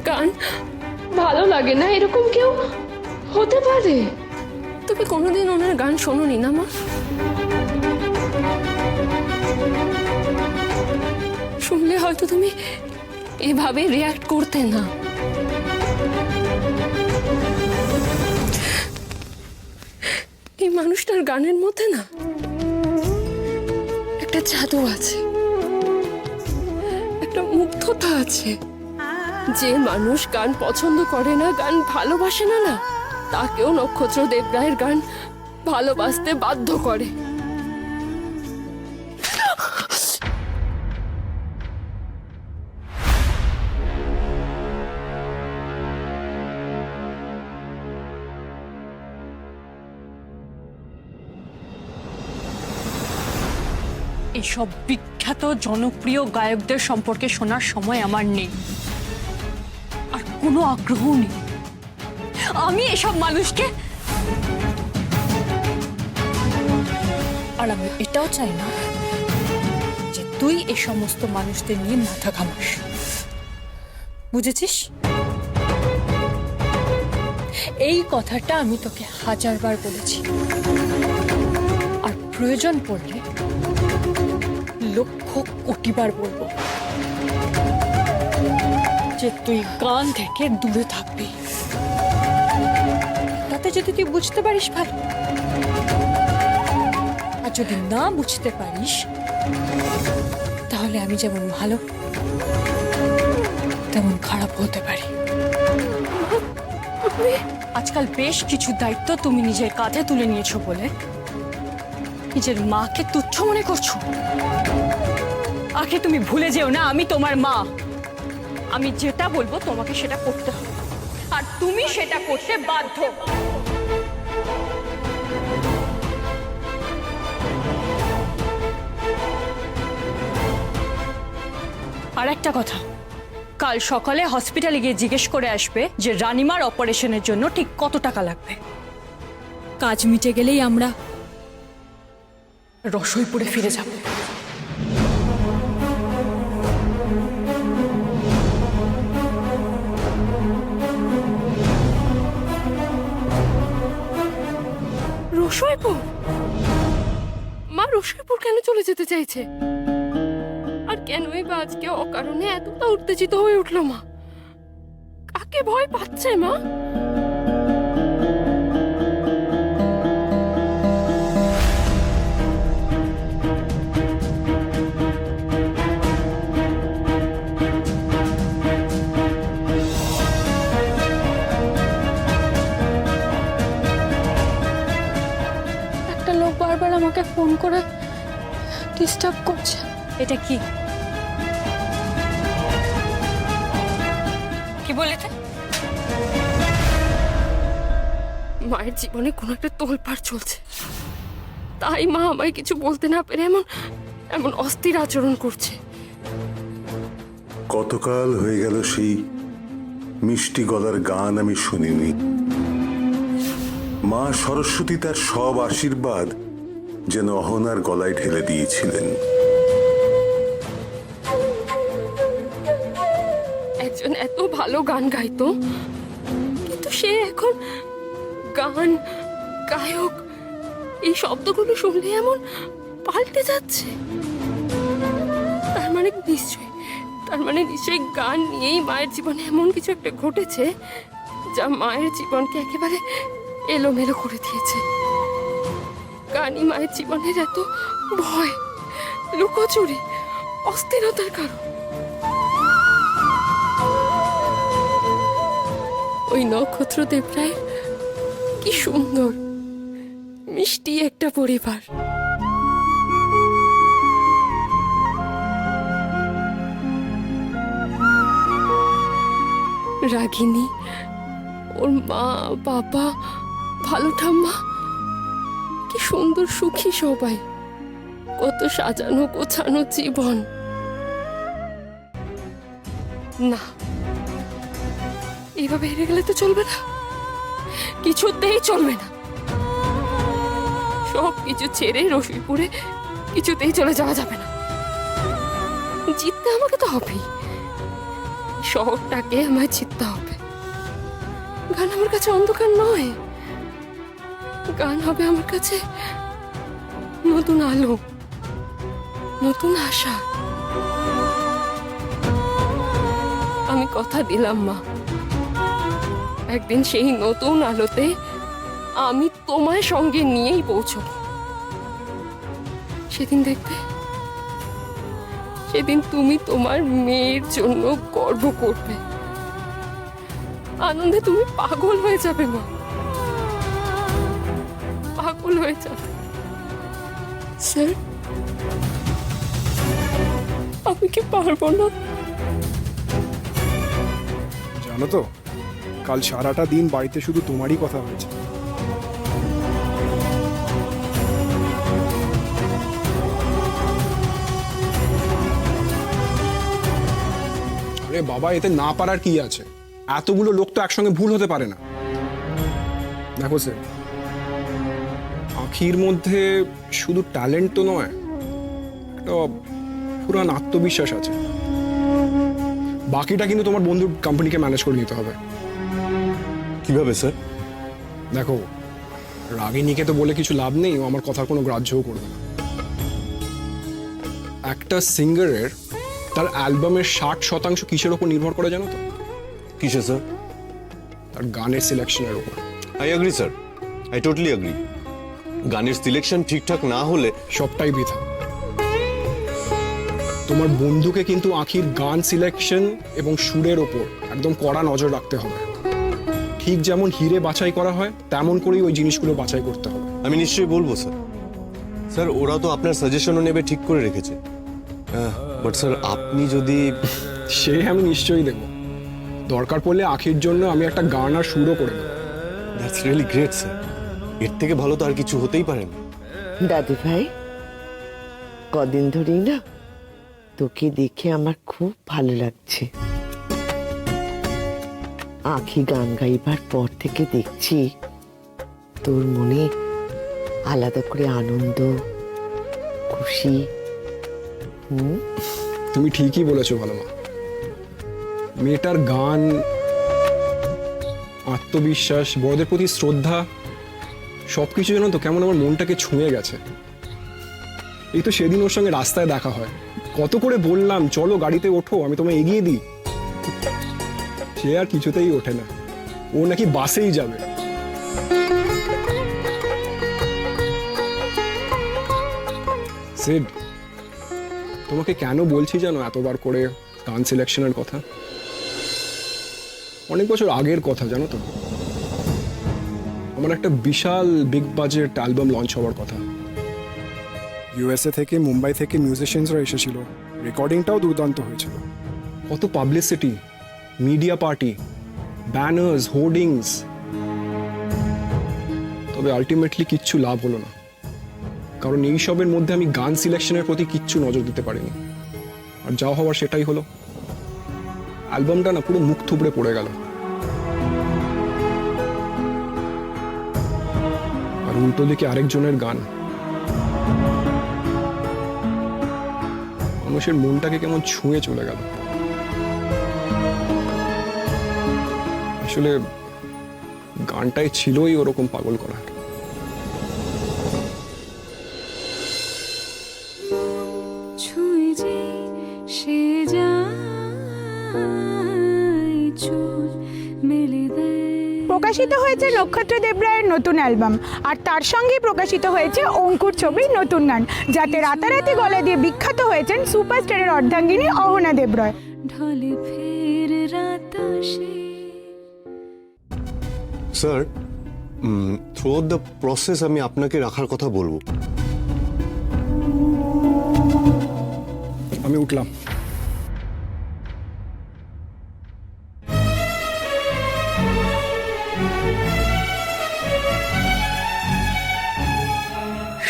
গান ভালো লাগে না এরকম কেউ হতে পারে? তুমি কোনোদিন ওনার গান শোনোনি না মা? শুনলে হয়তো তুমি এভাবে রিয়াক্ট করতে না। এই মানুষটার গানের মধ্যে না একটা জাদু আছে, একটা মুগ্ধতা আছে। যে মানুষ গান পছন্দ করে না, গান ভালোবাসে না, না তাকেও নক্ষত্র দেবরায়ের গান ভালোবাসতে বাধ্য করে। এইসব বিখ্যাত জনপ্রিয় গায়কদের সম্পর্কে শোনার সময় আমার নেই, আর কোনো আগ্রহ নেই। আমি এসব মানুষকে, আর আমি এটাও চাই না যে তুই এই সমস্ত মানুষদের নিয়ে মাথা ঘামাস, বুঝেছিস? এই কথাটা আমি তোকে 1000 বার বলেছি, আর প্রয়োজন পড়লে 1,00,00,000 বার বলবো যে তুই গান থেকে দূরে থাকবি। তাতে যদি তুই বুঝতে পারিস ভালো, আর যদি না বুঝতে পারিস তাহলে আমি যেমন ভালো তেমন খারাপ হতে পারি। আজকাল বেশ কিছু দায়িত্ব তুমি নিজের কাঁধে তুলে নিয়েছো বলে নিজের মাকে তুচ্ছ মনে করছো। আগে তুমি ভুলে যেও না আমি তোমার মা। আমি যেটা বলবো তোমাকে সেটা করতে হবে, আর তুমি সেটা করতে বাধ্য। আর একটা কথা, কাল সকালে হসপিটালে গিয়ে জিজ্ঞেস করে আসবে যে রানিমার অপারেশনের জন্য ঠিক কত টাকা লাগবে। কাজ মিটে গেলেই আমরা রসইপুরে ফিরে যাব। রসইপুর? মা রসইপুর কেন চলে যেতে চাইছে? আর কেনই বা আজকে অকারণে এতটা উত্তেজিত হয়ে উঠলো মা? কাকে ভয় পাচ্ছে মা? একটা লোক বারবার আমাকে ফোন করে ডিস্টার্ব করছে। এটা কি কি বলেছে? মায়ের জীবনে কোনো একটা তোলপাড় চলছে, তাই মা আমায় কিছু বলতে না পেরে এমন এমন অস্থির আচরণ করছে। কতকাল হয়ে গেল সেই মিষ্টি গলার গান আমি শুনিনি। মা সরস্বতী তার সব আশীর্বাদ যেন অহনার গলায় ঢেলে দিয়েছিলেন। একজন এত ভালো গান গাইতো, কিন্তু সে এখন গান গায়ক এই শব্দগুলো শুনলে এমন পাল্টে যাচ্ছে। তার মানে নিশ্চয়ই গান নিয়েই মায়ের জীবনে এমন কিছু একটা ঘটেছে যা মায়ের জীবনকে একেবারে এলোমেলো করে দিয়েছে। গানই মায়ের জীবনের এত ভয়, লুকোচুরি, অস্থিরতার কারণ। ওই নক্ষত্র দেবরায় কি সুন্দর মিষ্টি একটা পরিবার। রাগিনী, ওর মা বাবা, ভালো ঠাম্মা, কি সুন্দর সুখী সবাই, কত সাজানো গোছানো জীবন। না, এইভাবে হেরে গেলে তো চলবে না, কিছুতেই চলবে না। সব কিছু ছেড়ে রসইপুরে কিছুতেই চলে যাওয়া যাবে না। জিততে আমাকে তো হবেই, এই শহরটাকে আমায় জিততে হবে। গান আমার কাছে অন্ধকার নয়, গান হবে আমার কাছে নতুন আলো, নতুন আশা। আমি কথা দিলাম মা, একদিন সেই নতুন আলোতে আমি তোমায় সঙ্গে নিয়েই পৌঁছবো। সেদিন দেখবে, সেদিন তুমি তোমার মেয়ের জন্য গর্ব করবে, আনন্দে তুমি পাগল হয়ে যাবে মা, পাগল হয়ে যাবে। স্যার, আমি কি পারবো না? জানো তো, কাল সারাটা দিন বাড়িতে শুধু তোমারই কথা হয়েছে। আরে বাবা, এতে না পারার কি আছে? এতগুলো লোক তো একসঙ্গে ভুল হতে পারে না। দেখো স্যার, আখির মধ্যে শুধু ট্যালেন্ট তো নয়, একটা পুরান আত্মবিশ্বাস আছে। বাকিটা কিন্তু তোমার বন্ধুর কোম্পানিকে ম্যানেজ করে নিতে হবে। কিভাবে স্যার? দেখো, রাগিনীকে তো বলে কিছু লাভ নেই, ও আমার কথার কোনো গ্রাহ্যও করবে না। একটা সিঙ্গারের তার অ্যালবামের 60% কিসের ওপর নির্ভর করে জানো তো? কিসে স্যার? তার গানের সিলেকশনের ওপর। I agree sir, I totally agree. গানের সিলেকশন ঠিকঠাক না হলে সবটাই বৃথা। তোমার বন্ধুকে কিন্তু আখির গান সিলেকশন এবং সুরের ওপর একদম কড়া নজর রাখতে হবে। ঠিক যেমন হিরে বাছাই করা হয়, তেমন করেই ওই জিনিসগুলো বাছাই করতে হবে। আমি নিশ্চয়ই বলবো স্যার। স্যার, ওরা তো আপনার সাজেশনও নেবে, ঠিক করে রেখেছে। বাট স্যার, আপনি যদি... সে আমি নিশ্চয়ই দেব। দরকার পড়লে আখির জন্য আমি একটা গান আর সুরও করে দেবো। That's really great sir. এর থেকে ভালো তো আর কিছু হতেই পারে না। দাদু ভাই, কদিন ধরেই না তোকে দেখে আমার খুব ভালো লাগছে। আখি গান গাইবার পর থেকে দেখছি তোর মনে আলাদা করে আনন্দ, খুশি। তুমি ঠিকই বলেছো ভালো মা। মেয়েটার গান, আত্মবিশ্বাস, বড়দের প্রতি শ্রদ্ধা, সবকিছু জানো তো কেমন আমার মনটাকে ছুঁয়ে গেছে। এই তো সেদিন ওর সঙ্গে রাস্তায় দেখা হয়, কত করে বললাম চলো গাড়িতে ওঠো, আমি তোমায় এগিয়ে দিই। সে আর কিছুতেই ওঠে না, ও নাকি বাসেই যাবে। সিড, তোমাকে কেন বলছি জানো এতবার করে গান সিলেকশনের কথা? অনেক বছর আগের কথা জানো তো। আমার একটা বিশাল বিগ বাজেট অ্যালবাম লঞ্চ হওয়ার কথা। ইউএসএ থেকে, মুম্বাই থেকে মিউজিশিয়ানসরা এসেছিল, রেকর্ডিংটাও দুর্দান্ত হয়েছিল। কত পাবলিসিটি, মিডিয়া পার্টি, ব্যানার্স, হোর্ডিংস। তবে আলটিমেটলি কিচ্ছু লাভ হলো না, কারণ এইসবের মধ্যে আমি গান সিলেকশনের প্রতি কিচ্ছু নজর দিতে পারিনি। আর যা হওয়ার সেটাই হলো। অ্যালবামটা না পুরো মুখ থুবড়ে পড়ে গেল। আর উল্টো দিকে আরেকজনের গান মানুষের মনটাকে কেমন ছুঁয়ে চলে গেল। আসলে গানটাই ছিলই ওরকম পাগল করা। প্রকাশিত হয়েছে নক্ষত্র দেবরায়ের নতুন অ্যালবাম, আর তার সঙ্গে প্রকাশিত হয়েছে অঙ্কুর ছবির নতুন গান, যাতে রাতারাতি গলা দিয়ে বিখ্যাত হয়েছেন সুপারস্টারের অর্ধাঙ্গিনী Ahana Debroy. Sir, through the process আমি আপনাকে রাখার কথা বলবো। আমি উঠলাম।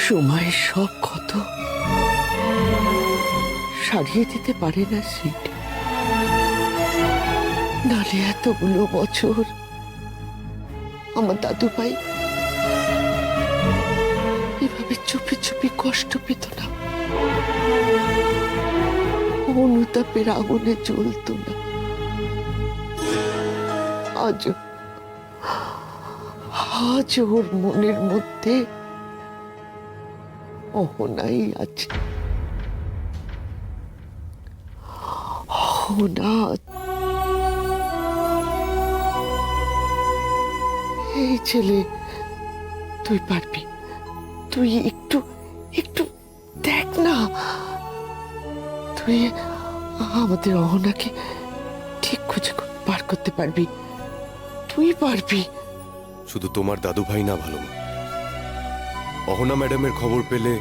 সময়ের সব কত সারিয়ে দিতে পারে না সিট। নালে এতগুলো বছর আমার দাদু ভাই এভাবে চুপি চুপি কষ্ট পেত না, অনুতাপের আগুনে জ্বলত না। আজ ওর মনের মধ্যে অহনাই আছে। অহনা, এই ছেলে, তুই পারবি। তুই একটু একটু দেখ না, তুই আমাদের অহনাকে ঠিক খুঁজে বার করতে পারবি। তুই পারবি। শুধু তোমার দাদু ভাই না ভালো মা, অহনা ম্যাডামের খবর পেলে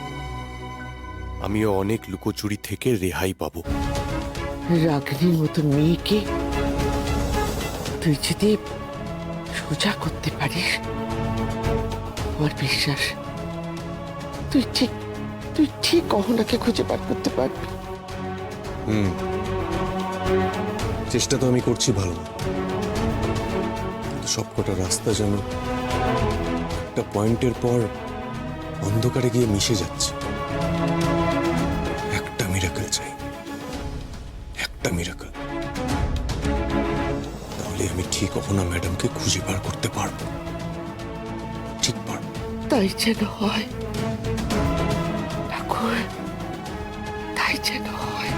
আমিও অনেক লুকোচুরি থেকে রেহাই পাবো। রাগিনীর মতো মেয়েকে তুই যদি সোজা করতে পারিস, আমার বিশ্বাস তুই ঠিক অহনাকে খুঁজে বার করতে পারবি। চেষ্টা তো আমি করছি ভালো মা, কিন্তু সবকটা রাস্তা যেন একটা পয়েন্টের পর অন্ধকারে গিয়ে মিশে যাচ্ছে। একটা মিরাকেল চাই, একটা মিরাকেল, তাহলে আমি ঠিক অহনা ম্যাডামকে খুঁজে বার করতে পারবো। ঠিক পারবো। তাই যেন হয় ঠাকুর, তাই যেন হয়।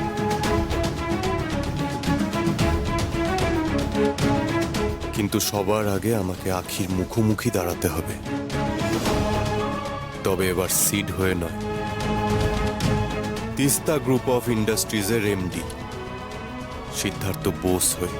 কিন্তু সবার আগে আমাকে আখির মুখোমুখি দাঁড়াতে হবে, তবে এবার সিড হয়ে নয়, তিস্তা গ্রুপ অফ ইন্ডাস্ট্রিজের এমডি সিদ্ধার্থ বোস হয়ে।